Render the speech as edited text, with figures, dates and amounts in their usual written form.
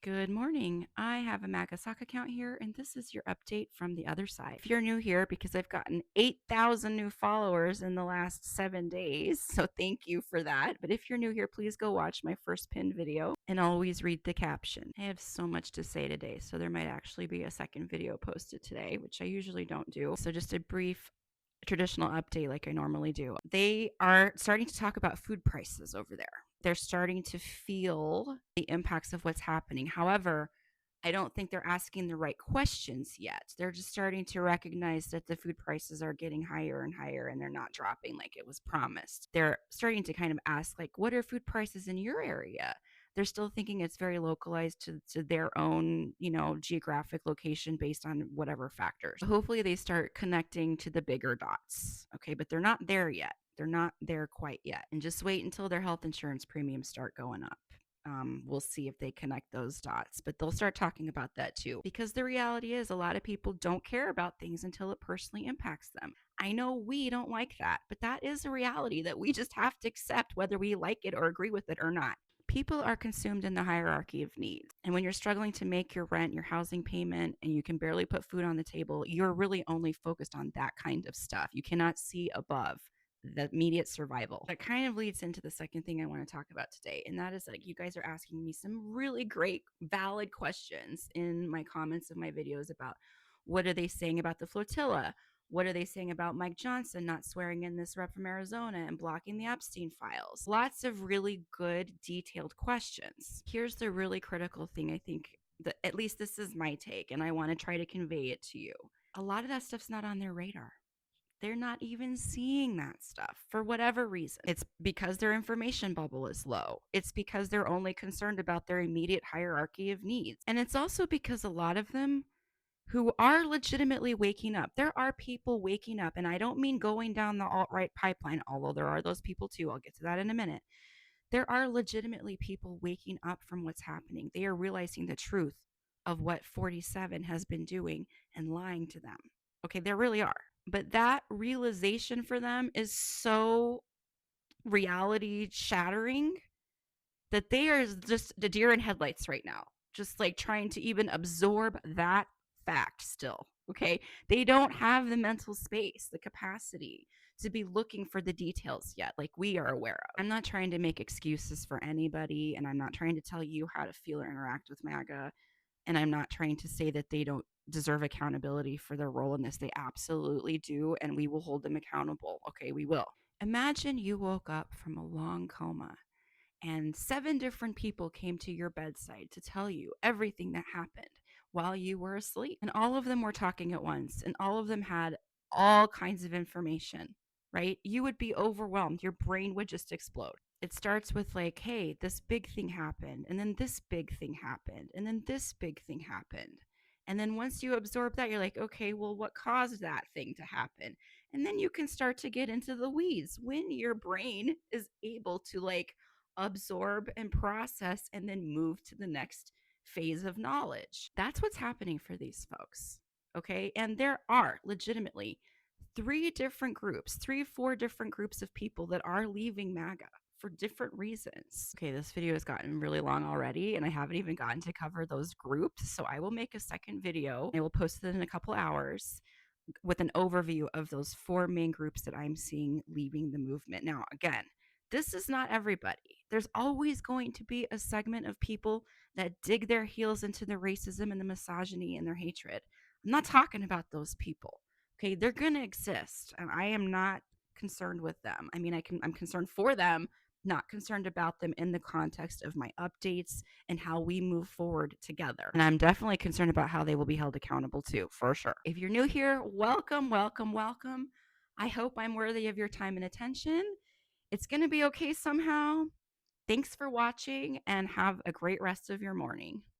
Good morning. I have a Magasock account here, and this is your update from the other side. If you're new here, because I've gotten 8,000 new followers in the last 7 days, so thank you for that. But if you're new here, please go watch my first pinned video and always read the caption. I have so much to say today, so there might actually be a second video posted today, which I usually don't do. So just a brief traditional update like I normally do. They are starting to talk about food prices over there. They're starting to feel the impacts of what's happening. However, I don't think they're asking the right questions yet. They're just starting to recognize that the food prices are getting higher and higher and they're not dropping like it was promised. They're starting to kind of ask, like, what are food prices in your area? They're still thinking it's very localized to their own, geographic location based on whatever factors. Hopefully they start connecting to the bigger dots. Okay, but they're not there yet. They're not there quite yet. And just wait until their health insurance premiums start going up. We'll see if they connect those dots, but they'll start talking about that too. Because the reality is, a lot of people don't care about things until it personally impacts them. I know we don't like that, but that is a reality that we just have to accept whether we like it or agree with it or not. People are consumed in the hierarchy of needs. And when you're struggling to make your rent, your housing payment, and you can barely put food on the table, you're really only focused on that kind of stuff. You cannot see above the immediate survival. That kind of leads into the second thing I want to talk about today. And that is, like, you guys are asking me some really great, valid questions in my comments of my videos about what are they saying about the flotilla? What are they saying about Mike Johnson not swearing in this rep from Arizona and blocking the Epstein files? Lots of really good, detailed questions. Here's the really critical thing, I think, that at least this is my take, and I want to try to convey it to you. A lot of that stuff's not on their radar. They're not even seeing that stuff for whatever reason. It's because their information bubble is low. It's because they're only concerned about their immediate hierarchy of needs. And it's also because a lot of them who are legitimately waking up. There are people waking up, and I don't mean going down the alt-right pipeline, although there are those people too. I'll get to that in a minute. There are legitimately people waking up from what's happening. They are realizing the truth of what 47 has been doing and lying to them. Okay, there really are. But that realization for them is so reality shattering that they are just the deer in headlights right now, just like trying to even absorb that fact still. Okay. They don't have the mental space, the capacity to be looking for the details yet, like we are aware of. I'm not trying to make excuses for anybody, and I'm not trying to tell you how to feel or interact with MAGA. And I'm not trying to say that they don't deserve accountability for their role in this. They absolutely do, and we will hold them accountable. Okay, we will. Imagine you woke up from a long coma and 7 different people came to your bedside to tell you everything that happened while you were asleep. And all of them were talking at once, and all of them had all kinds of information, right? You would be overwhelmed. Your brain would just explode. It starts with, like, hey, this big thing happened, and then this big thing happened, and then this big thing happened. And then once you absorb that, you're like, okay, well, what caused that thing to happen? And then you can start to get into the weeds when your brain is able to, like, absorb and process and then move to the next phase of knowledge. That's what's happening for these folks. Okay. And there are legitimately 4 different groups of people that are leaving MAGA for different reasons. Okay, this video has gotten really long already, and I haven't even gotten to cover those groups. So I will make a second video. I will post it in a couple hours with an overview of those 4 main groups that I'm seeing leaving the movement. Now, again, this is not everybody. There's always going to be a segment of people that dig their heels into the racism and the misogyny and their hatred. I'm not talking about those people. Okay, they're going to exist, and I am not concerned with them. I mean, I'm concerned for them, not concerned about them in the context of my updates and how we move forward together. And I'm definitely concerned about how they will be held accountable too, for sure. If you're new here, welcome, welcome, welcome. I hope I'm worthy of your time and attention. It's going to be okay somehow. Thanks for watching, and have a great rest of your morning.